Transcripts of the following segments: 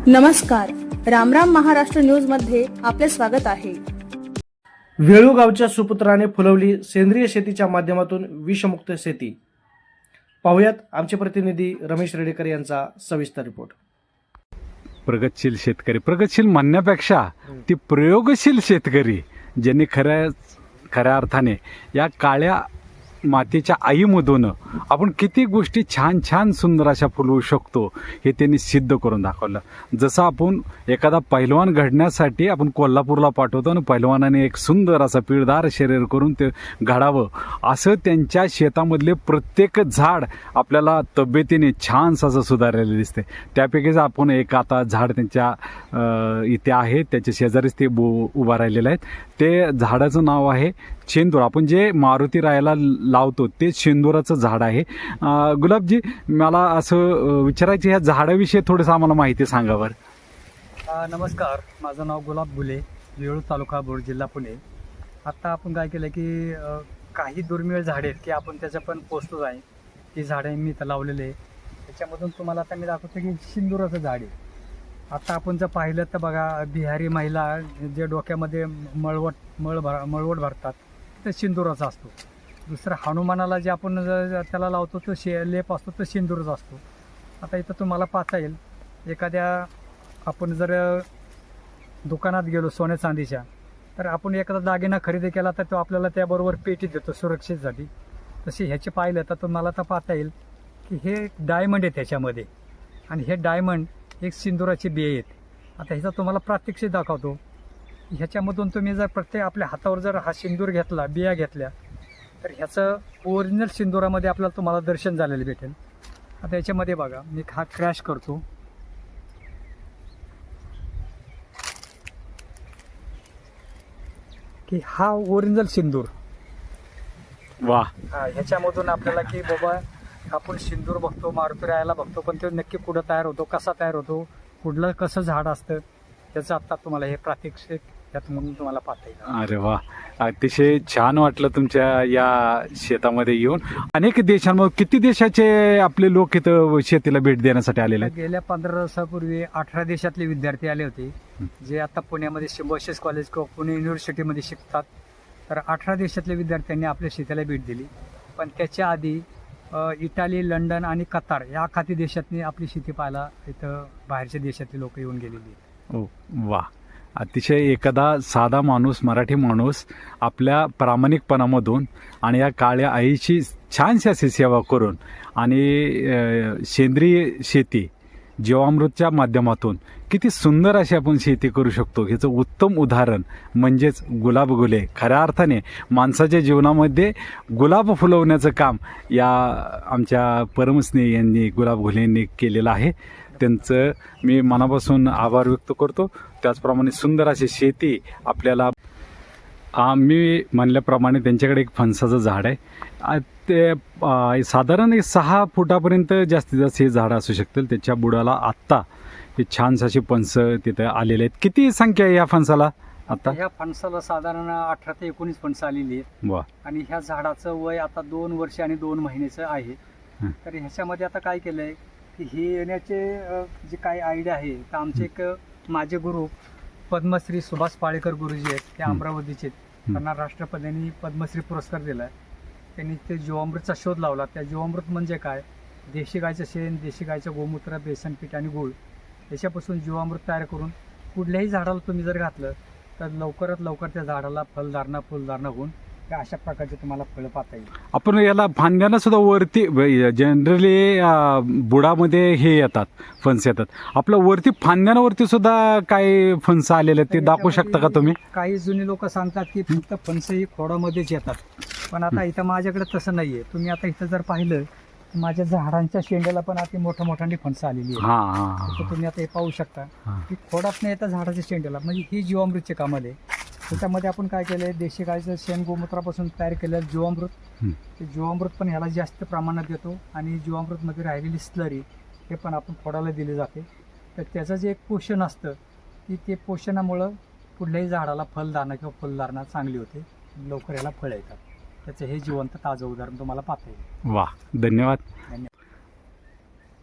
नमस्कार, रामराम महाराष्ट्र न्यूजमध्ये आपले स्वागत आहे. वेळू गावच्या सुपुत्राने फुलवली सेंद्रिय शेतीच्या माध्यमातून विषमुक्त शेती. पाहुयात आमचे प्रतिनिधी रमेश रेडेकर यांचा सविस्तर रिपोर्ट. प्रगतशील शेतकरी, प्रगतशील म्हणण्यापेक्षा ती प्रयोगशील शेतकरी, ज्यांनी खऱ्या अर्थाने या काळ्या मातीच्या आईमधून आपण किती गोष्टी छान छान सुंदर अशा फुलवू शकतो हे त्यांनी सिद्ध करून दाखवलं. जसं आपण एखादा पैलवान घडण्यासाठी आपण कोल्हापूरला पाठवतो आणि पैलवानाने एक सुंदर असं पिळदार शरीर करून ते घडावं, असं त्यांच्या शेतामधले प्रत्येक झाड आपल्याला तब्येतीने छानसं असं सुधारलेलं दिसते. त्यापैकीच आपण एक आता झाड त्यांच्या इथे आहे, त्याच्या शेजारीच ते उभा राहिलेले आहेत. ते झाडाचं नाव आहे शेंदूर. आपण जे मारुती रायाला लावतो ते शेंदुराचं झाड आहे. गुलाबजी, मला असं विचारायचं, ह्या झाडाविषयी थोडंसं आम्हाला माहिती सांगा बरं. नमस्कार, माझं नाव गुलाब गुले, वेळू तालुका बोर्ड, जिल्हा पुणे. आत्ता आपण काय केलं की काही दुर्मिळ झाडे आहेत की आपण त्याचं पण पोचतो आहे. ती झाडे मी इथं लावलेले आहे. त्याच्यामधून तुम्हाला आता मी दाखवतो की शेंदुराचं झाड आहे. आता आपण जर पाहिलं तर बघा, बिहारी महिला जे डोक्यामध्ये मळवट भरतात तर शेंदुराचा असतो. दुसरं हनुमानाला जे आपण त्याला लावतो तो लेप असतो तो शेंदूरचा असतो. आता इथं तुम्हाला पाहता येईल, एखाद्या आपण जर दुकानात गेलो सोन्या चांदीच्या, तर आपण एखादा दागिना खरेदी केला तर तो आपल्याला त्याबरोबर पेटी देतो सुरक्षेसाठी. तसे ह्याचे पाहिलं तर तुम्हाला तर पाहता येईल की हे डायमंड आहे त्याच्यामध्ये, आणि हे डायमंड एक सिंदुराचे बिये आहेत. आता ह्याचा तुम्हाला प्रात्यक्षिक दाखवतो. ह्याच्यामधून तुम्ही जर प्रत्येक आपल्या हातावर जर हा सिंदूर घेतला, बिया घेतल्या, तर ह्याचं ओरिजिनल सिंदुरामध्ये आपल्याला तुम्हाला दर्शन झालेलं भेटेल. आता याच्यामध्ये बघा, मी हा क्रॅश करतो. की हा ओरिजिनल सिंदूर. वा. ह्याच्यामधून आपल्याला की बाबा आपण सिंदूर बघतो, मारुती रायाला बघतो, पण तो नक्की कुठं तयार होतो, कसा तयार होतो, कुठलं कसं झाड असतं, त्याचं आत्ता तुम्हाला हे प्रात्यक्षिक त्यात म्हणून तुम्हाला पाहता येईल. अरे वा, अतिशय छान वाटलं तुमच्या या शेतामध्ये येऊन. अनेक देशांमध्ये, किती देशाचे आपले लोक इथं शेतीला भेट देण्यासाठी आलेले आहेत? गेल्या 15 वर्षापूर्वी 18 देशातले विद्यार्थी आले होते, जे आता पुण्यामध्ये सिम्बायोसिस कॉलेज किंवा पुणे युनिव्हर्सिटीमध्ये शिकतात. तर 18 देशातल्या विद्यार्थ्यांनी आपल्या शेताला भेट दिली. पण त्याच्या आधी इटाली, लंडन आणि कतार या खाती देशातनी आपली शेती पाहायला इथं बाहेरच्या देशातले लोक येऊन गेलेली. ओ वा. अतिशय एखादा साधा माणूस, मराठी माणूस आपल्या प्रामाणिकपणामधून आणि या काळ्या आईची छानशी अशी सेवा करून आणि सेंद्रिय शेती जीवामृतच्या माध्यमातून किती सुंदर अशी आपण शेती करू शकतो, ह्याचं उत्तम उदाहरण म्हणजेच गुलाब गुले. खऱ्या अर्थाने माणसाच्या जीवनामध्ये गुलाब फुलवण्याचं काम या आमच्या परमस्नेही यांनी, गुलाब गुले यांनी केलेलं आहे. त्यांचं मी मनापासून आभार व्यक्त करतो. त्याचप्रमाणे सुंदर अशी शेती आपल्याला, मी म्हणल्याप्रमाणे त्यांच्याकडे एक फणसाचं झाड आहे. ते साधारण 6 फुटापर्यंत जास्तीत जास्त हे झाडं असू शकतील. त्याच्या बुडाला आत्ता हे छानशी अशी फणसं तिथं आलेले आहेत. किती संख्या आहे या फणसाला आता? ह्या फणसाला साधारण 18 ते 19 फणसं आलेली आहेत. वा. आणि ह्या झाडाचं वय आता 2 वर्ष आणि 2 महिन्याचं आहे. तर ह्याच्यामध्ये आता काय केलंय की हे येण्याचे जे काही आयडिया आहे, तर आमचे एक माझे गुरु पद्मश्री सुभाष पाळेकर गुरुजी आहेत, ते अमरावतीचे. त्यांना राष्ट्रपतींनी पद्मश्री पुरस्कार दिलाय. त्यांनी ते जीवामृतचा शोध लावला. त्या जीवामृत म्हणजे काय, देशी गायचं शेण, देशी गायचं गोमूत्र, बेसन पीठ आणि गूळ याच्यापासून जीवामृत तयार करून कुठल्याही झाडाला तुम्ही जर घातलं तर लवकरात लवकर त्या झाडाला फुलधारणा होऊन त्या अशा प्रकारचे तुम्हाला फळं पाहता येईल. आपण याला फांद्यांना सुद्धा वरती, जनरली बुडामध्ये हे येतात, फणस येतात. आपलं वरती फांद्यांवरती सुद्धा काही फणस आलेले ते दाखवू शकता का तुम्ही? काही जुनी लोक सांगतात की फक्त फणस ही खोडामध्येच येतात, पण आता इथं माझ्याकडे तसं नाहीये. तुम्ही आता इथं जर पाहिलं, माझ्या झाडांच्या शेंड्याला पण आता मोठ्या फणसं आलेली आहे. तुम्ही आता हे पाहू शकता की खोडात नाही येतात झाडाच्या शेंड्याला, म्हणजे ही जीवामृतचे कामाला आहे. त्याच्यामध्ये आपण काय केलंय, देशी गायचं शेण गोमूत्रापासून तयार केलेलं जीवामृत. ते जीवामृत पण ह्याला जास्त प्रमाणात देतो, आणि जीवामृतमध्ये राहिलेली स्लरी हे पण आपण खोडाला दिले जाते. तर त्याचं जे एक पोषण असतं की ते पोषणामुळं कुठल्याही झाडाला फलधारणा किंवा फुलधारणा चांगली होते, लवकर याला फळं येतात. त्याचं हे जिवंत ताजं उदाहरण तुम्हाला पाहता येईल. वा, धन्यवाद.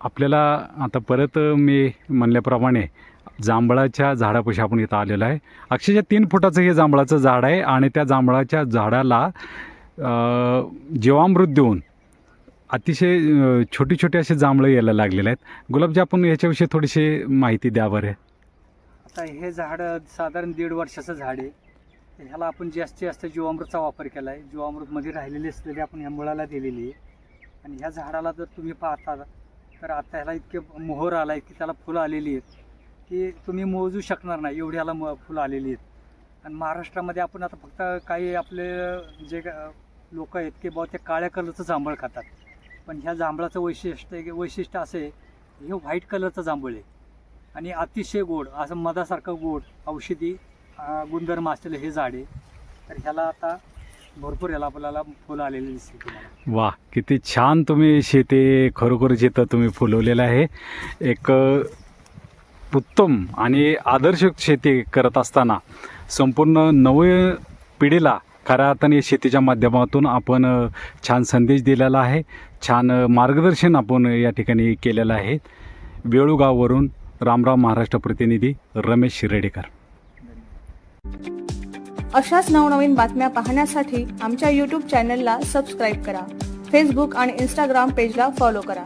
आपल्याला आता परत मी म्हणल्याप्रमाणे जांभळाच्या झाडापाशी आपण इथं आलेलो आहे. अक्षरशः 3 फुटाचं हे जांभळाचं झाड आहे आणि त्या जांभळाच्या झाडाला जीवामृत देऊन अतिशय छोटी छोटी असे जांभळं यायला लागलेले आहेत. गुलाबजी, आपण याच्याविषयी थोडीशी माहिती द्या बरं. आता हे झाड साधारण 1.5 वर्षाचं झाड आहे. ह्याला आपण जास्तीत जास्त जीवामृतचा वापर केला आहे. जीवामृतमध्ये राहिलेली असलेली आपण ह्या मुळाला दिलेली आहे. आणि ह्या झाडाला जर तुम्ही पाहता तर आता ह्याला इतके मोहर आला आहे की त्याला फुलं आलेली आहेत की तुम्ही मोजू शकणार नाही, एवढी ह्याला फुलं आलेली आहेत. आणि महाराष्ट्रामध्ये आपण आता फक्त काही आपले जे लोक आहेत की बाबा ते काळ्या कलरचं जांभळ खातात, पण ह्या जांभळाचं वैशिष्ट्य असं आहे, हे व्हाईट कलरचं जांभळ आहे आणि अतिशय गोड, असं मधासारखं गोड औषधी गुणधर्म असलेलं हे झाड आहे. तर ह्याला आता भरपूर याला आपल्याला फुलं आलेली दिसते तुम्हाला. वा, किती छान तुम्ही शेती खरोखरच इथं तुम्ही फुलवलेलं आहे. एक उत्तम आणि आदर्श शेती करत असताना संपूर्ण नव्या पिढीला खऱ्या अर्थाने शेतीच्या माध्यमातून आपण छान संदेश दिलेला आहे, छान मार्गदर्शन आपण या ठिकाणी केलेलं आहे. वेळूगाववरून रामराम महाराष्ट्र प्रतिनिधी रमेश शिर्डेकर. अशाच नवनवीन बातम्या पाहण्यासाठी आमच्या यूट्यूब चॅनलला सबस्क्राईब करा. फेसबुक आणि इंस्टाग्राम पेजला फॉलो करा.